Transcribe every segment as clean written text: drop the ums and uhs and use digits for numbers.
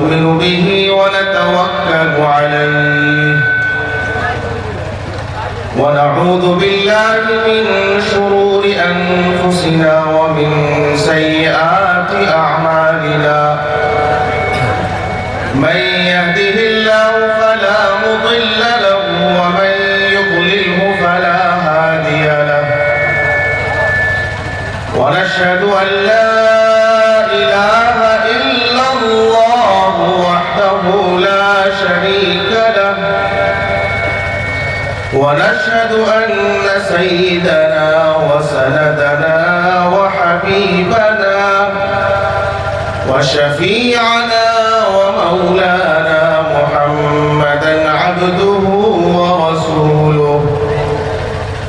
ونؤمن به ونتوكل عليه ونعوذ بالله من شرور أنفسنا ومن سيئات أعمالنا من يهده الله فلا مضل له ومن يضلله فلا هادي له ونشهد أن لا إله إلا الله وحده لا شريك له ونشهد أن سيدنا وسندنا وحبيبنا وشفيعنا ومولانا محمدا عبده ورسوله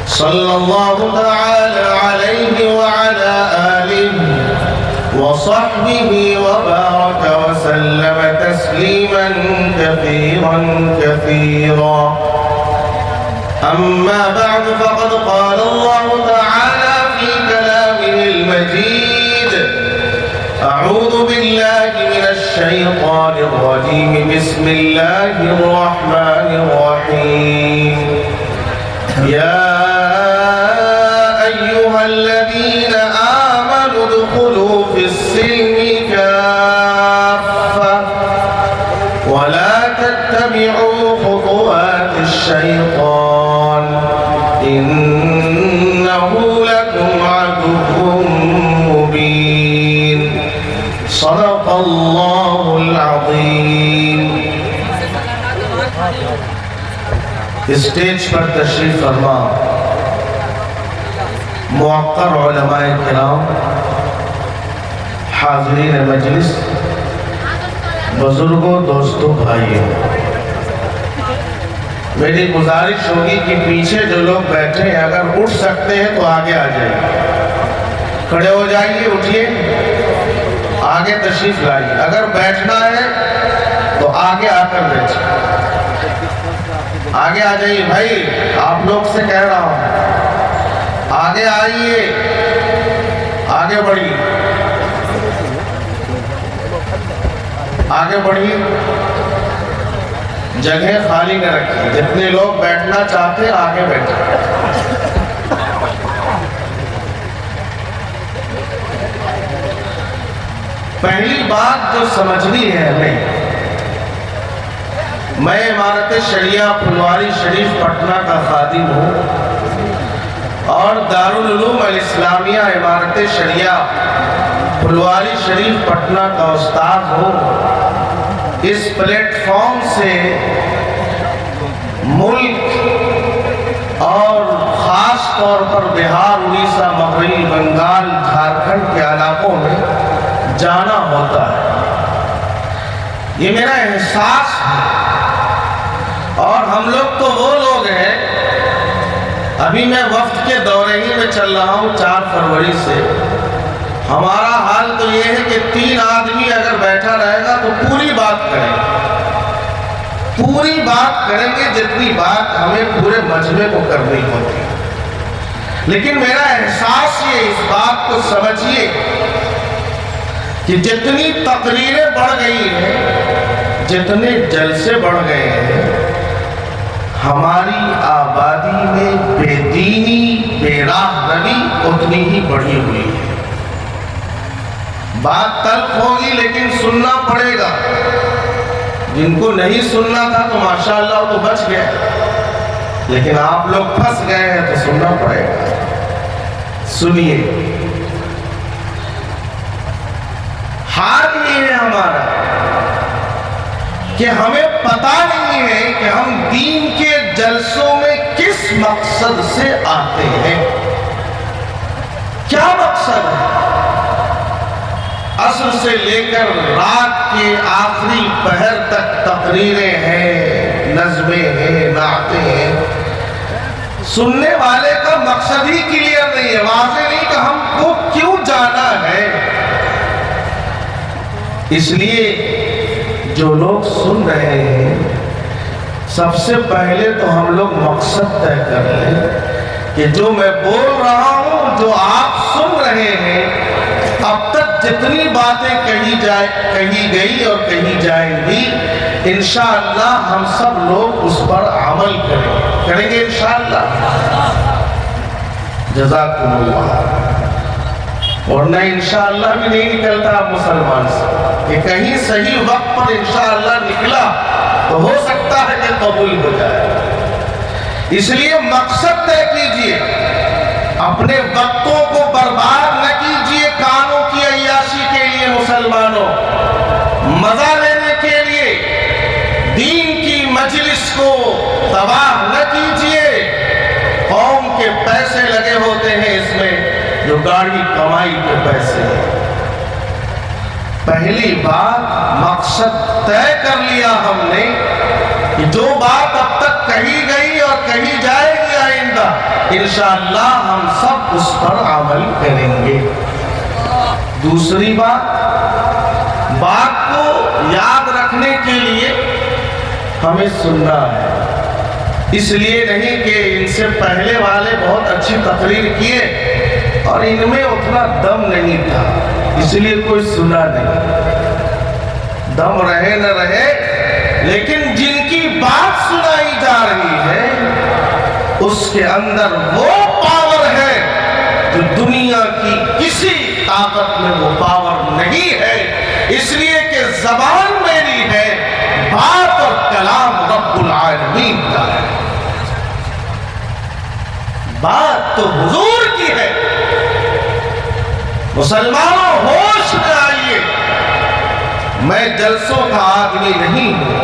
صلى الله تعالى عليه وعلى آله وصحبه وبارك وسلم تسليما كثيرا كثيرا. أما بعد فقد قال الله تعالى في كلامه المجيد أعوذ بالله من الشيطان الرجيم بسم الله الرحمن الرحيم يا أيها الذين آمنوا ادخلوا في السلم كافة ولا تتبعوا خطوات الشيطان إنه لكم عدو مبين. صدق الله العظيم. اسٹیج پر تشریف فرما موقر علماء کرام، حاضرین مجلس، بزرگوں، دوستوں، بھائیوں، میری گزارش ہوگی کہ پیچھے جو لوگ بیٹھے ہیں اگر اٹھ سکتے ہیں تو آگے آ جائیے، کھڑے ہو جائیے، اٹھیے، آگے تشریف لائیے. اگر بیٹھنا ہے تو آگے آ کر بیٹھیں، آگے آ جائیے. بھائی آپ لوگ سے کہہ رہا ہوں آگے آئیے، آگے بڑھیے، آگے بڑھیے، جگہ خالی نہ رکھیے. جتنے لوگ بیٹھنا چاہتے ہیں آگے بیٹھیں. پہلی بات جو سمجھنی ہے ہمیں، میں امارت شریعہ پھلواری شریف پٹنہ کا خادم ہوں اور دارالعلوم الاسلامیہ امارت شریعہ پھلواری شریف پٹنہ کا استاد ہوں. اس پلیٹ فارم سے ملک اور خاص طور پر بہار، اڑیسہ، مغربی بنگال، جھارکھنڈ کے علاقوں میں جانا ہوتا ہے. یہ میرا احساس ہے. اور ہم لوگ تو وہ لوگ ہیں، ابھی میں وفد کے دورے ہی میں چل رہا ہوں 4 فروری سے. ہمارا حال تو یہ ہے کہ 3 آدمی اگر بیٹھا رہے گا تو پوری بات کریں گے، پوری بات کریں گے جتنی بات ہمیں پورے مجمع کو کرنی ہوتی. لیکن میرا احساس یہ، اس بات کو سمجھیے کہ جتنی تقریریں بڑھ گئی ہیں، جتنے جلسے بڑھ گئے ہیں، ہماری آبادی میں بے دینی، بے راہ روی اتنی ہی بڑھی ہوئی ہے. بات تلخ ہوگی لیکن سننا پڑے گا. جن کو نہیں سننا تھا تو ماشاءاللہ وہ تو بچ گئے، لیکن آپ لوگ پھنس گئے ہیں تو سننا پڑے گا. سنیے، حال یہ ہے ہمارا کہ ہمیں پتہ نہیں ہے کہ ہم دین کے جلسوں میں کس مقصد سے آتے ہیں. کیا مقصد ہے؟ عصر سے لے کر رات کے آخری پہر تک تقریریں ہیں، نظمیں ہیں، نعتیں ہیں. سننے والے کا مقصد ہی کلیئر نہیں ہے، واضح نہیں کہ ہم کو کیوں جانا ہے. اس لیے جو لوگ سن رہے ہیں، سب سے پہلے تو ہم لوگ مقصد طے کر لیں کہ جو میں بول رہا ہوں، جو آپ سن رہے ہیں، اب تک جتنی باتیں کہی گئی اور کہی جائیں گی انشاءاللہ ہم سب لوگ اس پر عمل کریں گے انشاءاللہ۔ جزاکم اللہ۔ ورنہ انشاءاللہ بھی نہیں نکلتا آپ مسلمان سے کہ کہیں صحیح وقت پر انشاءاللہ نکلا تو ہو سکتا ہے کہ قبول ہو جائے۔ اس لیے مقصد طے کیجئے، اپنے وقتوں کو برباد نہ کیجئے کانوں کی عیاشی کے لیے مسلمانوں، مزہ لینے کے لیے دین کی مجلس کو تباہ نہ کیجئے۔ قوم کے پیسے لگے ہوتے ہیں اس میں جو گاڑی کمائی کے پیسے ہیں۔ پہلی بات مقصد طے کر لیا ہم نے کہ جو بات اب تک کہی گئی اور کہی جائے گی آئندہ انشاءاللہ ہم سب اس پر عمل کریں گے۔ دوسری بات کو یاد رکھنے کے لیے ہمیں سننا ہے، اس لیے نہیں کہ ان سے پہلے والے بہت اچھی تقریر کیے اور ان میں اتنا دم نہیں تھا اس لیے کوئی سنا نہیں۔ دم رہے نہ رہے لیکن جن کی بات سنائی جا رہی ہے اس کے اندر وہ پاور ہے جو دنیا کی کسی طاقت میں وہ پاور نہیں ہے، اس لیے کہ زبان میری ہے، بات اور کلام رب العالمین کا ہے۔ بات تو حضور کی ہے۔ مسلمانوں ہوش میں آئیے، میں جلسوں کا آدمی نہیں ہوں،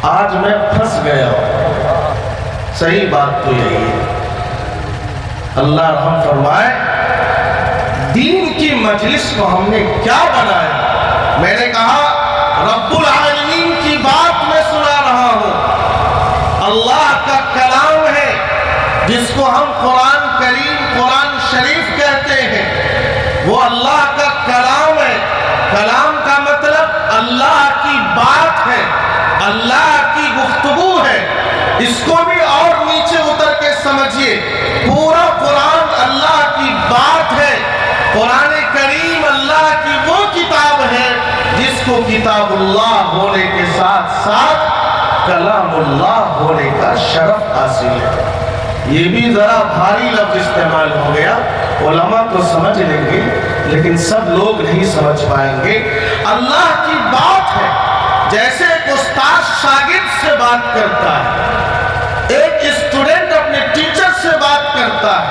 آج میں پھنس گیا ہوں، صحیح بات تو یہی ہے۔ اللہ رحم فرمائے، دین کی مجلس کو ہم نے کیا بنایا؟ میں نے کہا رب العالمین کی بات میں سنا رہا ہوں، اللہ کا کلام ہے جس کو ہم قرآن کریم قرآن شریف کہتے ہیں، وہ اللہ کا کلام ہے۔ کلام کا مطلب اللہ کی بات ہے، اللہ کی گفتگو ہے۔ اس کو بھی اور نیچے اتر کے سمجھیے، پورا قرآن اللہ کی بات ہے۔ قرآن کریم اللہ کی وہ کتاب ہے جس کو کتاب اللہ ہونے کے ساتھ ساتھ کلام اللہ ہونے کا شرف حاصل ہے۔ یہ بھی ذرا بھاری لفظ استعمال ہو گیا، علماء تو سمجھ لیں گے لیکن سب لوگ نہیں سمجھ پائیں گے۔ اللہ کی بات ہے، جیسے ایک استاد شاگرد سے بات کرتا ہے، ایک اسٹوڈنٹ اپنے ٹیچر سے بات کرتا ہے،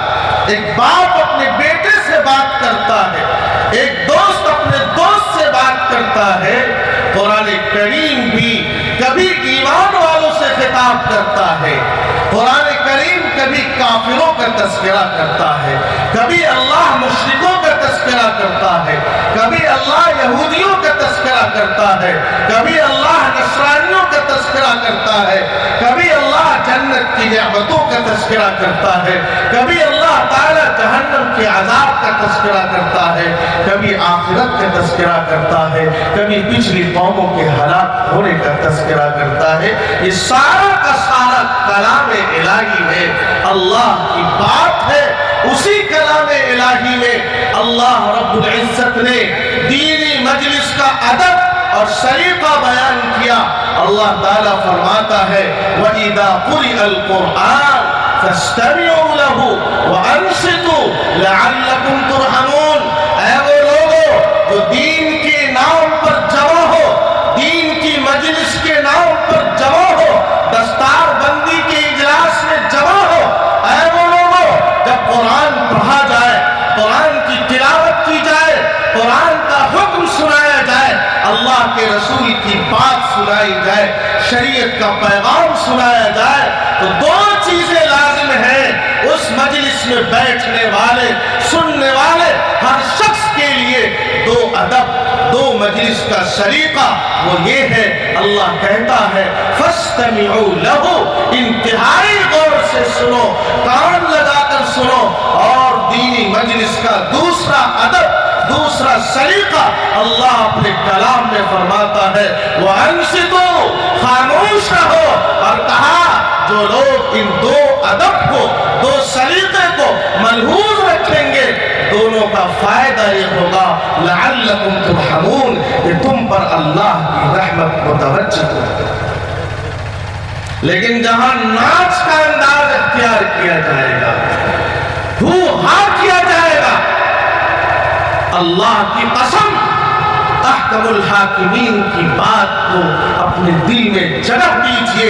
ایک باپ اپنے بیٹے سے بات کرتا ہے، ایک دوست اپنے دوست سے بات کرتا ہے۔ قرآن کریم بھی کبھی ایمان والوں سے خطاب کرتا ہے، قرآن کریم کبھی کافروں کا تذکرہ کرتا ہے، کبھی اللہ مشرکوں کا تذکرہ کرتا ہے، کبھی اللہ یہودیوں کا تذکرہ کرتا ہے، کبھی اللہ نصرانیوں کا تذکرہ کرتا ہے، کبھی اللہ جنت کی نعمتوں کا تذکرہ کرتا ہے، کبھی اللہ تعالی جہنم کے عذاب کا تذکرہ کرتا ہے، کبھی آخرت کا تذکرہ کرتا ہے، کبھی پچھلی قوموں کے ہلاک ہونے کا تذکرہ کرتا ہے۔ یہ سارا کا سارا کلام الہی ہے، اللہ کی بات ہے۔ اسی کلام الہی میں اللہ رب العزت نے دینی مجلس کا ادب اور سلیقہ بیان کیا۔ اللہ تعالیٰ فرماتا ہے وَإِذَا قُرِئَ الْقُرْآنُ فَاسْتَمِعُوا لَهُ وَأَنصِتُوا لَعَلَّكُمْ تُرْحَمُونَ۔ اے وہ لوگو جو دین کے نام پر جمع ہو، دین کی مجلس کے نام پر جمع ہو، دستار بندی کے اجلاس میں جمع ہو، اے وہ لوگو جب قرآن پڑھا جائے، قرآن کی تلاوت کی جائے، قرآن کا حکم سنایا جائے، اللہ کے رسول کی بات سنائی جائے، شریعت کا پیغام سنایا جائے، تو دو چیزیں لازم ہیں اس مجلس میں بیٹھنے والے سننے والے ہر شخص کے لیے۔ دو ادب، دو مجلس کا سلیقہ وہ یہ ہے، اللہ کہتا ہے فَاسْتَمِعُوا لَهُ، انتہائی غور سے سنو، کان لگا کر سنو۔ اور دینی مجلس کا دوسرا ادب، دوسرا سلیقہ اللہ اپنے کلام میں فرماتا ہے وَأَنصِتُوا، خاموش رہو۔ اور کہا جو لوگ ان دو ادب کو، دو سلیقے کو ملحوظ رکھیں گے، دونوں کا فائدہ یہ ہوگا لعلکم ترحمون کہ تم پر اللہ کی رحمت متوجہ ہو۔ لیکن جہاں ناچ کا انداز اختیار کیا جائے گا، ہو ہا کیا جائے گا، اللہ کی قسم احکم الحاکمین کی بات کو اپنے دل میں جگہ دیجئے۔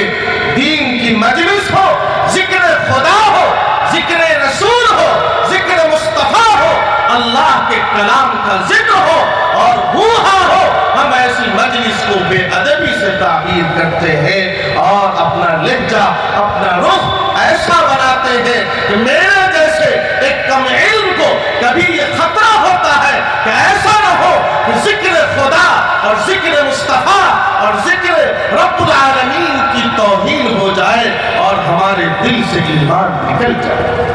دین کی مجلس ہو، ذکر خدا ہو، ذکر رسول ہو، ذکر مصطفیٰ ہو، اللہ کے کلام کا ذکر ہو اور ہوا ہو، ہم ایسی مجلس کو بے ادبی سے تعبیر کرتے ہیں اور اپنا لہجہ، اپنا رخ ایسا بناتے ہیں کہ میرے جیسے ایک کم علم کو کبھی یہ خطرہ ہوتا ہے کہ ایسا نہ ہو کہ ذکر خدا اور ذکر مصطفیٰ اور ذکر رب العالمین کی توہین ہو جائے اور ہمارے دل سے ایمان نکل جائے۔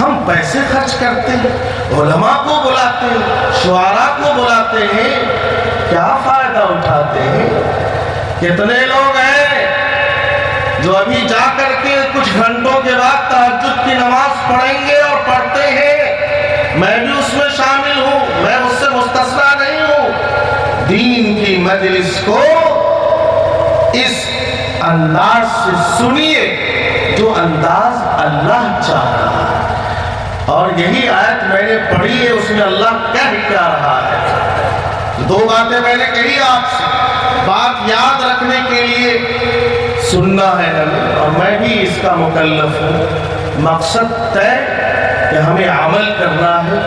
ہم پیسے خرچ کرتے ہیں، علماء کو بلاتے ہیں، شعراء کو بلاتے ہیں، کیا فائدہ اٹھاتے ہیں؟ کتنے لوگ ہیں جو ابھی جا کر کے کچھ گھنٹوں کے بعد تہجد کی نماز پڑھیں گے اور پڑھتے ہیں، میں بھی اس میں شامل ہوں، میں اس سے مستثنیٰ نہیں ہوں۔ دین کی مجلس کو اس انداز سے سنیے جو انداز اللہ چاہ رہا ہے، اور یہی آیت میں نے پڑھی ہے، اس میں اللہ کہہ کیا رہا ہے۔ دو باتیں میں نے کہی آپ سے، بات یاد رکھنے کے لیے سننا ہے ہمیں، اور میں بھی اس کا مکلف ہوں، مقصد طے کہ ہمیں عمل کرنا ہے۔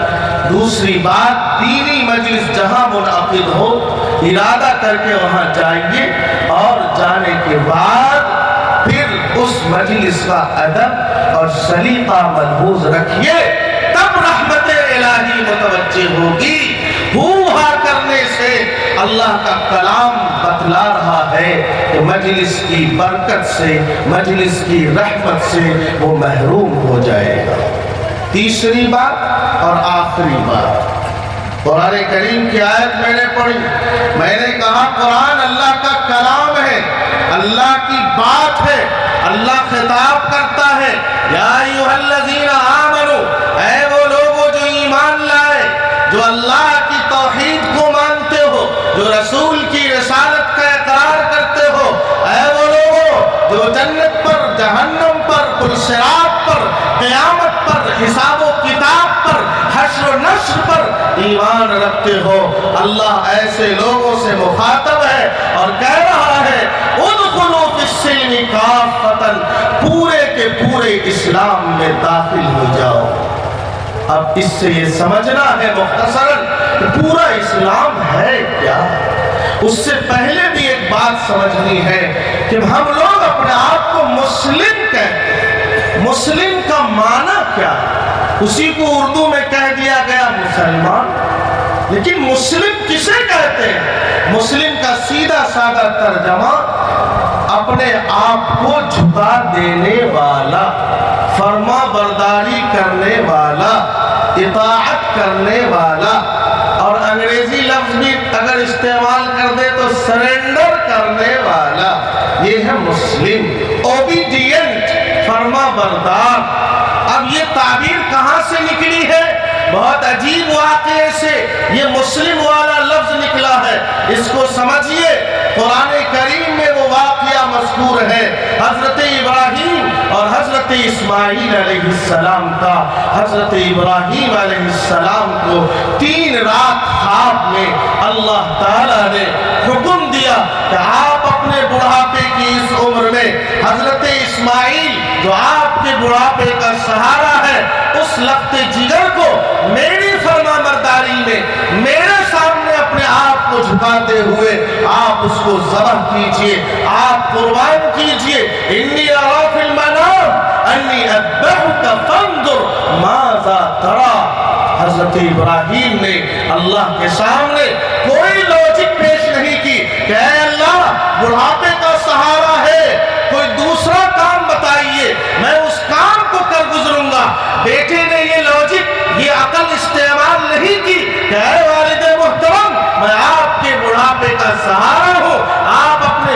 دوسری بات، دینی مجلس جہاں منعقد ہو ارادہ کر کے وہاں جائیے، اور جانے کے بعد پھر اس مجلس کا ادب اور سلیقہ ملحوظ رکھیے، تب رحمت الہی متوجہ ہوگی۔ ہوا کرنے سے اللہ کا کلام بتلا رہا ہے کہ مجلس کی برکت سے، مجلس کی رحمت سے وہ محروم ہو جائے گا۔ تیسری بات اور آخری بات، قرآن کریم کی آیت میں نے پڑھی، میں نے کہا قرآن اللہ کا کلام ہے، اللہ کی بات ہے، اللہ خطاب کرتا ہے، یا ایھا الذین آمنوا، اے وہ لوگوں جو ایمان لائے، جو اللہ کی توحید کو مانتے ہو، جو رسول کی رسالت کا اقرار کرتے ہو، اے وہ لوگوں جو جنت پر، جہنم پر، پلصراط پر، قیامت پر، حساب و کتاب پر، حشر و نشر پر ایمان رکھتے ہو۔ اللہ ایسے لوگوں سے مخاطب ہے اور کہہ رہا ہے ادخلوا فی السلم کافۃ، پورے کے پورے اسلام میں داخل ہو جاؤ۔ اب اس سے یہ سمجھنا ہے مختصراً کہ پورا اسلام ہے کیا۔ اس سے پہلے بھی ایک بات سمجھنی ہے کہ ہم لوگ اپنے آپ کو مسلم کہتے ہیں، مسلم کا معنی کیا ہے؟ اسی کو اردو میں کہہ دیا گیا مسلمان، لیکن مسلم کسے کہتے ہیں؟ مسلم کا سیدھا سادہ ترجمہ اپنے آپ کو جھکا دینے والا، فرما برداری کرنے والا، اطاعت کرنے والا، اور انگریزی لفظ بھی اگر استعمال کر دے تو سرنڈر کرنے والا، یہ ہے مسلم، اوبیڈینٹ، فرما بردار۔ اب یہ تعبیر کہاں سے نکلی ہے؟ بہت عجیب واقعے سے یہ مسلم والا لفظ نکلا ہے، اس کو سمجھیے۔ قرآن کریم میں وہ واقعہ مذکور ہے حضرت ابراہیم اور حضرت اسماعیل علیہ السلام کا۔ حضرت ابراہیم علیہ السلام کو 3 رات خواب میں اللہ تعالیٰ نے حکم دیا کہ آپ اپنے بڑھاپے کی اس عمر میں حضرت اسماعیل جو آپ کے بڑھاپے کا سہارا ہے، اس لخت جگر کو میری فرما برداری میں میرے سامنے اپنے آپ کو جھکاتے ہوئے آپ اس کو ذبح کیجئے، آپ قربان کیجئے۔ انی ارا فی المنام انی اذبحک فانظر ماذا تری۔ حضرت ابراہیم نے اللہ کے سامنے کوئی لوجک پیش نہیں کی کہ اے اللہ بڑھاپے کا سہارا ہے، کوئی دوسرا کام بتائیے، میں اس کام کو کر گزروں گا۔ بیٹے نے یہ لوجک، یہ عقل استعمال نہیں کی کہ اے والد محترم، میں آپ کے بڑھاپے کا سہارا ہوں، آپ اپنے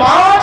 5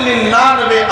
99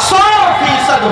100%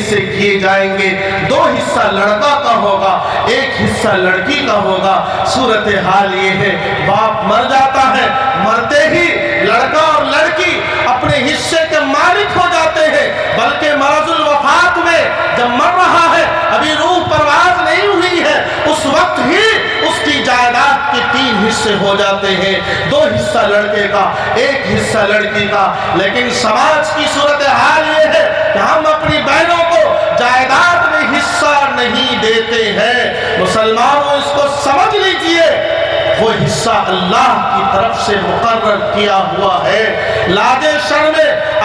حصے کیے جائیں گے، 2 حصہ لڑکا کا ہوگا، 1 حصہ لڑکی کا ہوگا۔ صورتحال یہ ہے باپ مر جاتا ہے، مرتے ہی لڑکا اور لڑکی اپنے حصے کے مالک ہو جاتے ہیں، بلکہ مرض الوفات میں جب مر رہا ہے، ابھی روح پرواز نہیں ہوئی ہے، اس وقت ہی اس کی جائیداد کے 3 حصے ہو جاتے ہیں، 2 حصہ لڑکے کا، 1 حصہ لڑکی کا۔ لیکن سماج کی صورتحال یہ ہے کہ ہم اپنی بہنوں کو جائیداد میں حصہ نہیں دیتے ہیں۔ مسلمانوں اس کو سمجھ لیجئے، وہ حصہ اللہ کی طرف سے مقرر کیا ہوا ہے۔ لاج شرم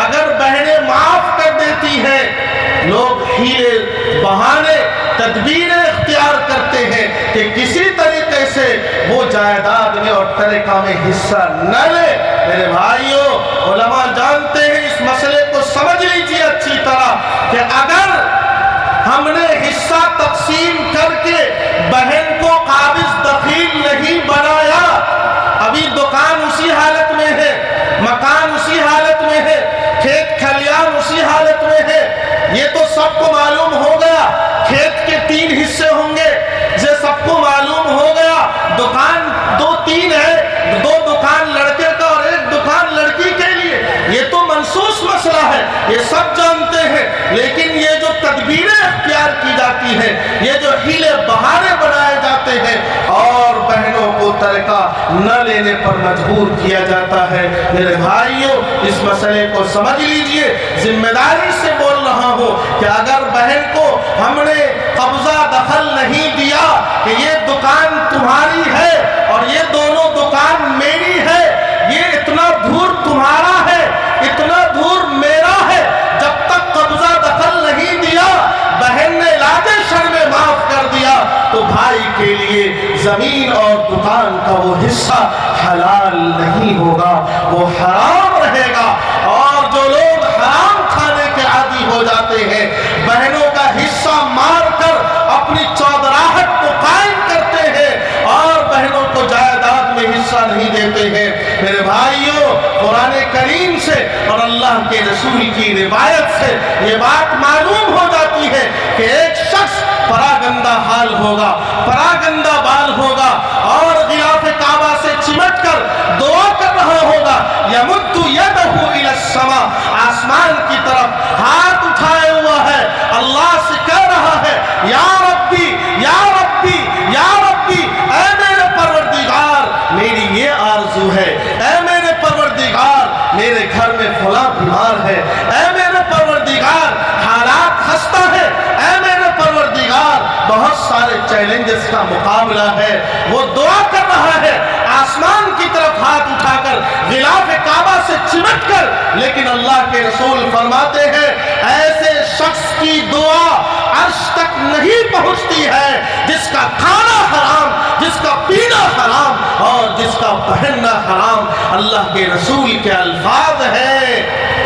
اگر بہنیں معاف کر دیتی ہیں، لوگ ہیلے بہانے تدبیریں اختیار کرتے ہیں کہ کسی طریقے سے وہ جائیداد میں اور ترکہ میں حصہ نہ لے۔ میرے بھائیوں، علماء جانتے ہیں، اس مسئلے کو سمجھ لیجیے اچھی طرح کہ اگر ہم نے حصہ تقسیم کر کے بہن کو قابض دخیل نہیں بنایا، ابھی دکان اسی حالت میں ہے، مکان اسی حالت میں ہے، کھیت کھلیان اسی حالت میں ہے، یہ تو سب کو معلوم ہو گیا۔ کھیت کے 3 حصے ہوں گے، یہ سب کو معلوم ہو گیا۔ دکان 2-3 ہے، 2 دکان لڑکے کا اور 1 دکان لڑکی کے لیے، یہ تو منسوس مسئلہ ہے، یہ سب جانتے ہیں۔ لیکن یہ جو تدبیریں اختیار کی جاتی ہیں، یہ جو ہیلے بہانے بنائے جاتے ہیں اور بہنوں کو ترکہ نہ لینے پر مجبور کیا جاتا ہے، میرے بھائیوں اس مسئلے کو سمجھ لیجئے۔ ذمہ داری سے بول رہا ہوں کہ اگر بہن کو ہم نے قبضہ دخل نہیں دیا کہ یہ دکان تمہاری ہے اور یہ دونوں دکان میری ہے، یہ اتنا دھور تمہارا ہے، اتنا دھور میرا ہے، جب تک قبضہ دخل نہیں دیا، بہن نے لاج شرم میں معاف کر دیا، تو بھائی کے لیے زمین اور دکان کا وہ حصہ حلال نہیں ہوگا، وہ حرام رہے گا۔ اور جو لوگ حرام کھانے کے عادی ہو جاتے ہیں، بہنوں کا حصہ مار کر اپنی چودراہٹ کو قائم کرتے ہیں اور بہنوں کو جائیداد میں حصہ نہیں دیتے ہیں، میرے بھائیوں قرآن کریم سے اور اللہ کے رسول کی روایت سے یہ بات معلوم ہو جاتی ہے کہ ایک شخص پراگندہ حال ہوگا، پراگندہ بال ہوگا اور غلاف کعبہ سے چمٹ کر دعا کر رہا ہوگا، یمد یدہ الی السماء، آسمان کی طرف ہاتھ اٹھائے ہوا ہے، اللہ سے کہہ رہا ہے یا ربی یا ربی یا ربی، اے میرے پروردگار میری یہ آرزو ہے، اے میرے پروردگار میرے گھر میں فلاں بیمار ہے، اے میرے پروردگار حالات خستہ ہے، اے میرے پروردگار بہت سارے چیلنجز کا مقابلہ ہے، وہ دعا کر رہا ہے آسمان کی طرف ہاتھ اٹھا کر، غلاف کعبہ سے چمٹ کر، لیکن اللہ کے رسول فرماتے ہیں ایسے شخص کی دعا عرش تک نہیں پہنچتی ہے جس کا کھانا حرام، جس کا پینا حرام اور جس کا پہننا حرام۔ اللہ کے رسول کے الفاظ ہیں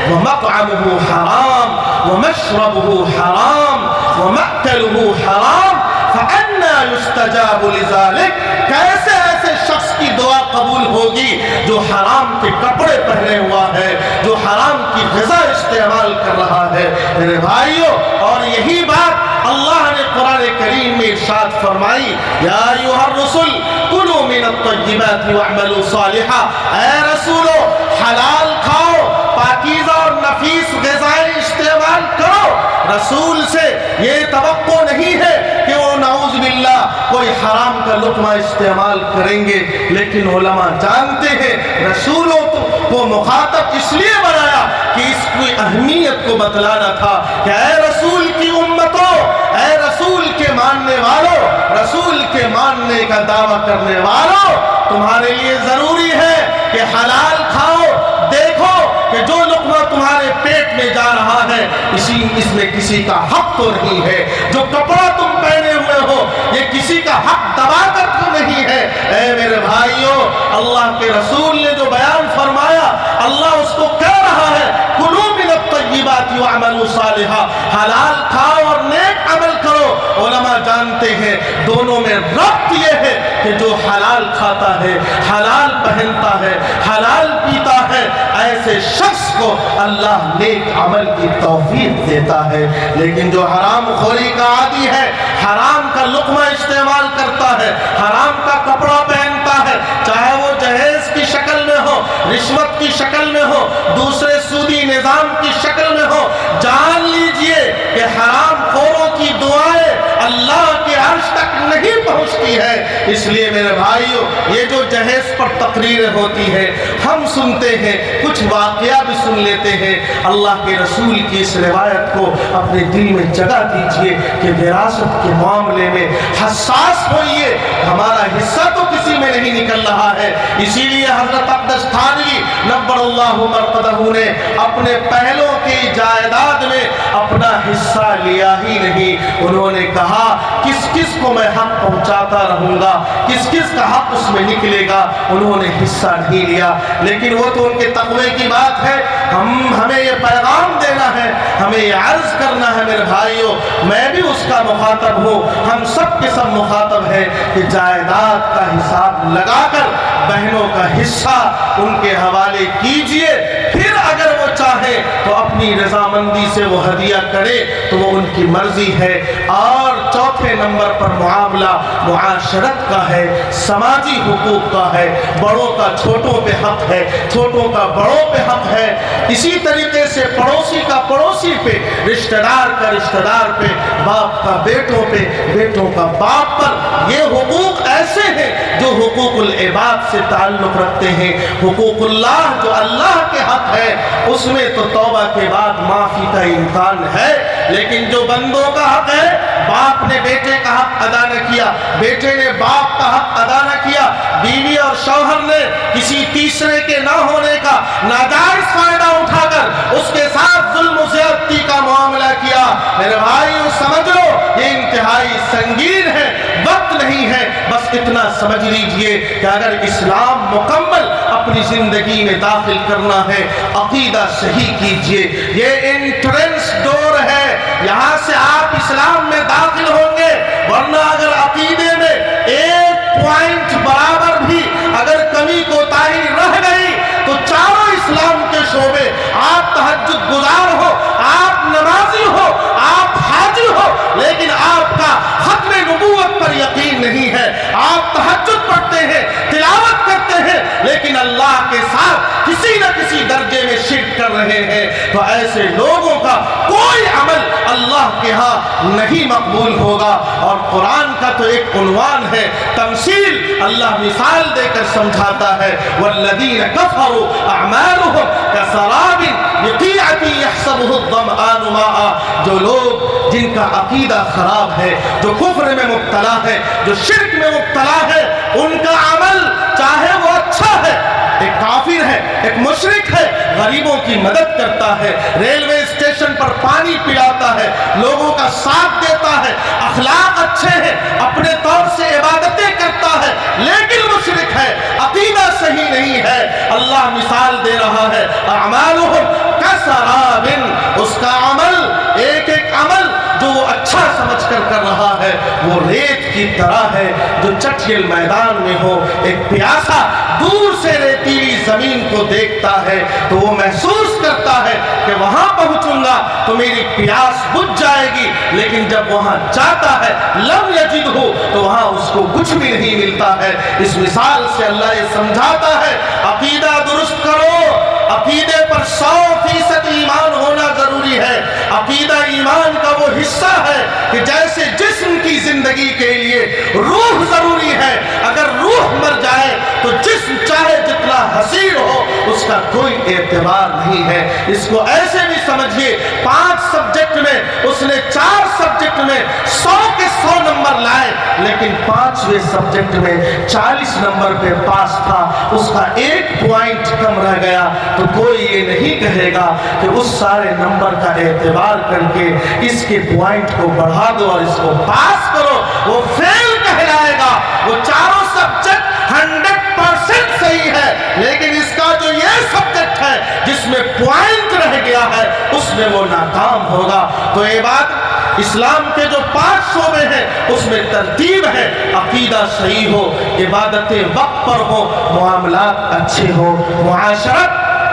وَمَطْعَمُهُ حَرَامٌ وَمَشْرَبُهُ حَرَامٌ وَمَأْكَلُهُ حَرَامٌ فَأَنَّى يُسْتَجَابُ لِذَلِكَ، کیسے ایسے شخص کی دعا قبول ہوگی جو حرام کے کپڑے پہنے ہوا ہے، جو حرام کی غذا استعمال کر رہا ہے، میرے بھائیوں۔ اور یہی بات اللہ نے قرآن کریم میں ارشاد فرمائی یا ایھا الرسل کلوا من الطیبات واعملوا صالحا، اے رسولو حلال کھاؤ، پاکیزہ اور نفیس غذائیں استعمال کرو۔ رسول سے یہ توقع نہیں ہے کہ وہ نعوذ باللہ کوئی حرام کا لقمہ استعمال کریں گے، لیکن علماء جانتے ہیں رسولوں کو مخاطب اس لیے بنایا کہ اس کی اہمیت کو بتلانا تھا کہ اے رسول کی امتوں، اے رسول کے ماننے والوں، رسول کے ماننے کا دعویٰ کرنے والوں، تمہارے لیے ضروری ہے کہ حلال کھاؤ۔ دیکھو کہ جو لقمہ تمہارے پیٹ میں جا رہا ہے اس میں کسی کا حق تو نہیں ہے، جو کپڑا تم پہنے ہوئے ہو یہ کسی کا حق دبا کر تو نہیں ہے۔ اے میرے بھائیوں، اللہ کے رسول نے جو بیان فرمایا، اللہ اس کو کہہ رہا ہے کلوا من الطیبات واعملوا صالحا، حلال کھاؤ اور نیک عمل کرو۔ علماء جانتے ہیں دونوں میں ربط یہ ہے کہ جو حلال کھاتا ہے، حلال پہنتا ہے، حلال پیتا ہے، ایسے ایسے شخص کو اللہ نیک عمل کی توفیق دیتا ہے۔ لیکن جو حرام خوری کا عادی ہے، حرام کا لقمہ استعمال کرتا ہے، حرام کا کپڑا پہنتا ہے، چاہے وہ جہیز کی شکل میں ہو، رشوت کی شکل میں ہو، دوسرے سودی نظام کی شکل میں ہو، جان لیجئے کہ حرام خوروں کی دعائیں اللہ کے عرش تک نہیں پہنچتی ہے۔ اس لیے میرے بھائیوں، یہ جو جہیز پر تقریریں ہوتی ہیں، ہم سنتے ہیں، کچھ واقعہ بھی سن لیتے ہیں۔ اللہ کے رسول کی اس روایت کو اپنے دل میں جگہ دیجئے کہ وراثت کے معاملے میں حساس ہوئیے، ہمارا حصہ تو کسی میں نہیں نکل رہا ہے۔ اسی لیے حضرت اقدس تھانوی نبر اللہ مرقدہ نے اپنے پہلوں کی جائیداد میں اپنا حصہ لیا ہی نہیں۔ انہوں نے کہا کس کس کو میں حق پہنچاتا رہوں گا، کس کس کا حق اس میں نکلے گا، انہوں نے حصہ نہیں لیا۔ لیکن وہ تو ان کے تقوی کی بات ہے، ہمیں یہ پیغام دینا ہے، ہمیں یہ عرض کرنا ہے میرے بھائیوں، میں بھی اس کا مخاطب ہوں، ہم سب کے سب مخاطب ہیں کہ جائیداد کا حساب لگا کر بہنوں کا حصہ ان کے حوالے کیجئے، پھر اگر وہ چاہے تو اپنی رضامندی سے وہ ہدیہ کرے تو وہ ان کی مرضی ہے۔ اور چوتھے نمبر پر معاملہ معاشرت کا ہے، سماجی حقوق کا ہے، بڑوں کا چھوٹوں پہ حق ہے، چھوٹوں کا بڑوں پہ حق ہے، اسی طریقے سے پڑوسی کا پڑوسی پہ، رشتہ دار کا رشتہ دار پہ، باپ کا بیٹوں پہ، بیٹوں کا باپ پر۔ یہ حقوق ایسے ہیں جو حقوق العباد سے تعلق رکھتے ہیں۔ حقوق اللہ جو اللہ کے حق ہے اس میں تو توبہ کے بعد معافی کا امکان ہے، لیکن جو بندوں کا حق ہے، باپ نے بیٹے کا حق ادا نہ کیا، بیٹے نے باپ کا حق ادا نہ کیا، بیوی اور شوہر نے کسی تیسرے کے نہ ہونے کا ناجائز فائدہ اٹھا کر اس کے ساتھ ظلم و زیادتی کا معاملہ کیا، میرے بھائیو سمجھ لو یہ انتہائی سنگین ہے، وقت نہیں ہے، بس اتنا سمجھ لیجئے کہ اگر اسلام مکمل اپنی زندگی میں داخل کرنا ہے، عقیدہ صحیح کیجئے، یہ انٹرنس ڈور ہے، یہاں سے آپ اسلام میں داخل ہوں گے، ورنہ اگر عقیدے میں ایک پوائنٹ برابر بھی اگر کمی کوتاہی رہ گئی تو چاروں اسلام کے شعبے، آپ تہجد گزار ہو، آپ نمازی ہو، آپ حاجی ہو، لیکن آپ کا ختم نبوت پر یقین نہیں ہے، آپ تہجد پڑھتے ہیں، تلاوت کرتے ہیں، لیکن اللہ کے ساتھ کسی نہ کسی درجے میں شرک کر رہے ہیں، تو ایسے لوگوں کا کوئی عمل اللہ کے ہاں نہیں مقبول ہوگا۔ اور قرآن کا تو ایک عنوان ہے، تمثیل، اللہ مثال دے کر سمجھاتا ہے، والذین کفروا اعمالهم کسراب بقیعۃ یحسبہ الظمآن ماء۔ جو لوگ جن کا عقیدہ خراب ہے، جو کفر میں مبتلا ہے، جو شرک میں مبتلا ہے، ان کا عمل چاہے وہ اچھا ہے، ایک کافر ہے، ایک مشرک ہے، غریبوں کی مدد کرتا ہے، ریلوے اسٹیشن پر پانی پلاتا ہے، لوگوں کا ساتھ دیتا ہے، اخلاق اچھے ہیں، اپنے طور سے عبادتیں کرتا ہے، لیکن مشرک ہے، عقیدہ صحیح نہیں ہے، اللہ مثال دے رہا ہے، اعمالهم کسراب، اس کا عمل، ایک ایک عمل جو وہ اچھا سمجھ کر کر رہا ہے وہ ریت کی طرح ہے جو چٹھیل میدان میں ہو، ایک پیاسا دور سے ریتیلی زمین کو دیکھتا ہے تو وہ محسوس کرتا ہے کہ وہاں پہنچوں گا تو میری پیاس بجھ جائے گی، لیکن جب وہاں جاتا ہے لم یجدہ تو وہاں اس کو کچھ بھی نہیں ملتا ہے۔ اس مثال سے اللہ یہ سمجھاتا ہے عقیدہ درست کرو، عقیدے پر 100% ایمان ہونا ضروری ہے۔ عقیدہ ایمان کا وہ حصہ ہے کہ جیسے جسم کی زندگی کے لیے روح ضروری ہے، اگر روح مر جائے تو جسم چاہے جتنا حسین ہو اس کا کوئی اعتبار نہیں ہے۔ اس کو ایسے بھی سمجھیے 5 سبجیکٹ میں اس نے 4 سبجیکٹ میں 100 کے 100 نمبر لائے، لیکن 5ویں سبجیکٹ میں 40 نمبر پہ پاس تھا، اس کا 1 پوائنٹ کم رہ گیا، تو کوئی یہ نہیں کہے گا کہ اس سارے نمبر کا اعتبار کر کے اس کے پوائنٹ کو بڑھا دو اور اس کو پاس کرو، وہ فیل کہلائے گا۔ وہ چاروں سبجیکٹ 100% صحیح ہے، لیکن اس کا جو یہ سبجیکٹ ہے جس میں پوائنٹ رہ گیا ہے اس میں وہ ناکام ہوگا۔ تو یہ بات اسلام کے جو 5 شعبے ہیں اس میں ترتیب ہے، عقیدہ صحیح ہو، عبادتیں وقت پر ہو، معاملات اچھے ہو، معاشرت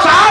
4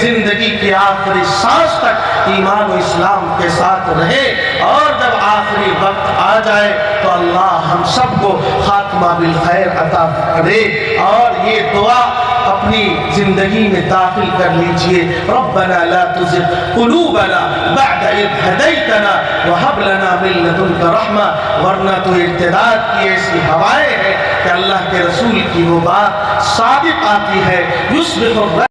زندگی کی آخری سانس تک ایمان و اسلام کے ساتھ رہے، اور جب آخری وقت آ جائے تو اللہ ہم سب کو خاتمہ بالخیر عطا کرے۔ اور یہ دعا اپنی زندگی میں داخل کر لیجئے، ربنا لا تزغ قلوبنا بعد اذ ہدیتنا وہب لنا من لدنک رحمہ۔ ورنہ تو ارتداد کی ایسی ہوائیں ہیں کہ اللہ کے رسول کی وہ بات صادق آتی ہے، یصبح